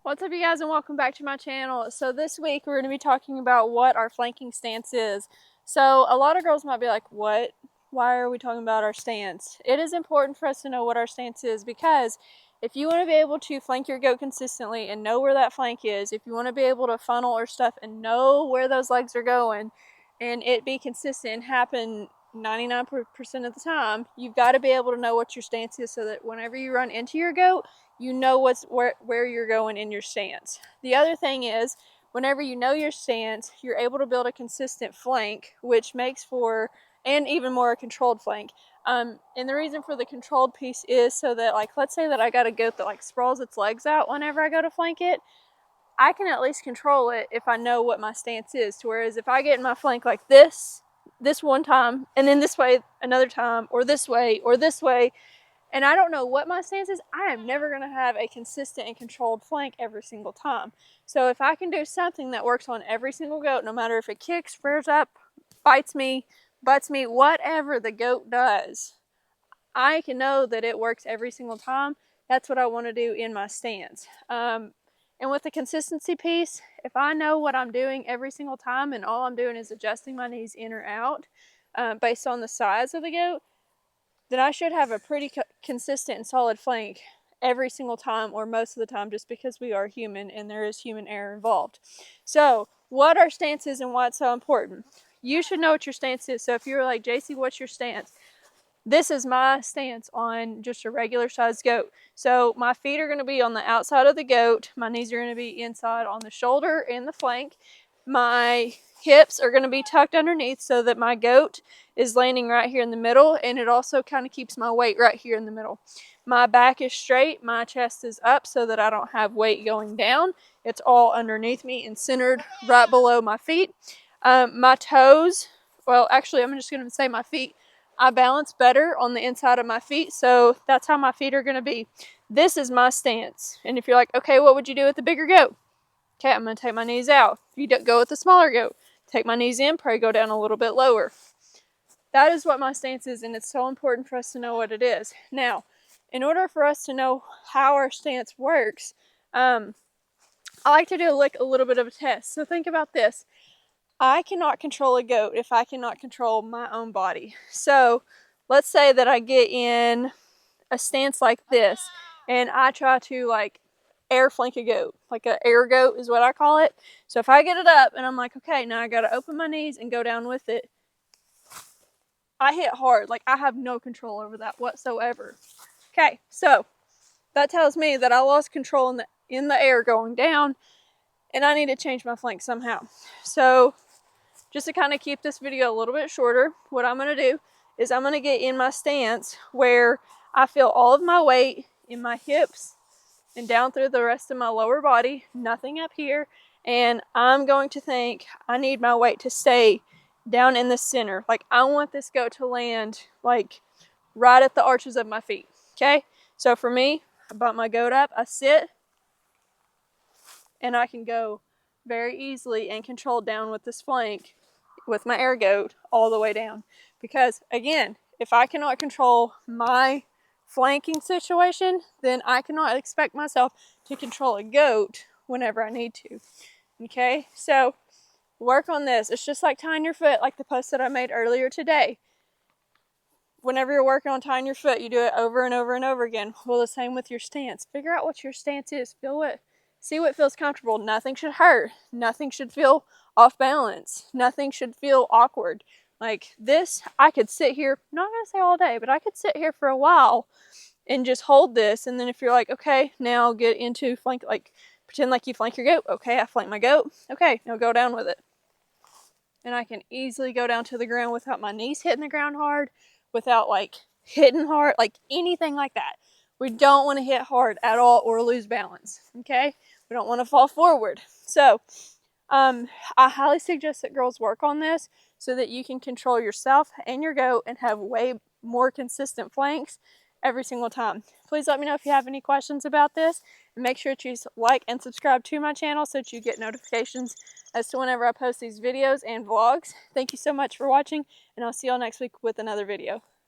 What's up, you guys, and welcome back to my channel. So this week we're going to be talking about what our flanking stance is. So a lot of girls might be like, what? Why are we talking about our stance? It is important for us to know what our stance is, because if you want to be able to flank your goat consistently and know where that flank is, if you want to be able to funnel or stuff and know where those legs are going and it be consistent and happen 99% of the time, you've got to be able to know what your stance is so that whenever you run into your goat, you know where you're going in your stance. The other thing is, whenever you know your stance, you're able to build a consistent flank, which makes for, and even more, a controlled flank. And the reason for the controlled piece is so that, like, let's say that I got a goat that like sprawls its legs out whenever I go to flank it, I can at least control it if I know what my stance is. Whereas if I get in my flank like this one time, and then this way another time, or this way, and I don't know what my stance is, I am never going to have a consistent and controlled flank every single time. So if I can do something that works on every single goat, no matter if it kicks, rears up, bites me, butts me, whatever the goat does, I can know that it works every single time. That's what I want to do in my stance. And with the consistency piece, if I know what I'm doing every single time and all I'm doing is adjusting my knees in or out based on the size of the goat, then I should have a pretty consistent and solid flank every single time, or most of the time, just because we are human and there is human error involved. So what our stance is and why it's so important. You should know what your stance is. So if you're like, Jacie, what's your stance? This is my stance on just a regular sized goat. So my feet are going to be on the outside of the goat. My knees are going to be inside on the shoulder and the flank. My hips are going to be tucked underneath so that my goat is landing right here in the middle, and it also kind of keeps my weight right here in the middle. My back is straight, my chest is up so that I don't have weight going down. It's all underneath me and centered right below my feet. My toes, well, actually, I'm just going to say my feet. I balance better on the inside of my feet, so that's how my feet are going to be. This is my stance. And if you're like, okay, what would you do with the bigger goat? Okay, I'm going to take my knees out. If you don't go with the smaller goat, take my knees in, probably go down a little bit lower. That is what my stance is, and it's so important for us to know what it is. Now, in order for us to know how our stance works, I like to do a little bit of a test. So think about this. I cannot control a goat if I cannot control my own body. So let's say that I get in a stance like this, and I try to like air flank a goat, like an air goat is what I call it. So if I get it up and I'm like, okay, now I got to open my knees and go down with it, I hit hard. Like, I have no control over that whatsoever. Okay, so that tells me that I lost control in the air going down, and I need to change my flank somehow. So just to kind of keep this video a little bit shorter, what I'm going to do is I'm going to get in my stance where I feel all of my weight in my hips and down through the rest of my lower body, nothing up here. And I'm going to think I need my weight to stay down in the center. Like, I want this goat to land like right at the arches of my feet. Okay? So for me, I bump my goat up, I sit, and I can go very easily and control down with this flank with my air goat all the way down. Because again, if I cannot control my flanking situation, then I cannot expect myself to control a goat whenever I need to. Okay, so work on this. It's just like tying your foot, like the post that I made earlier today. Whenever you're working on tying your foot, you do it over and over and over again. Well, the same with your stance. Figure out what your stance is. See what feels comfortable. Nothing should hurt. Nothing should feel off balance. Nothing should feel awkward. Like this, I could sit here, not gonna say all day, but I could sit here for a while and just hold this. And then if you're like, okay, now get into flank, like pretend like you flank your goat. Okay, I flank my goat. Okay, now go down with it. And I can easily go down to the ground without my knees hitting the ground hard, without like hitting hard, like anything like that. We don't want to hit hard at all or lose balance. Okay, we don't want to fall forward. So I highly suggest that girls work on this so that you can control yourself and your goat and have way more consistent flanks every single time. Please let me know if you have any questions about this, and make sure to like and subscribe to my channel so that you get notifications as to whenever I post these videos and vlogs. Thank you so much for watching, and I'll see y'all next week with another video.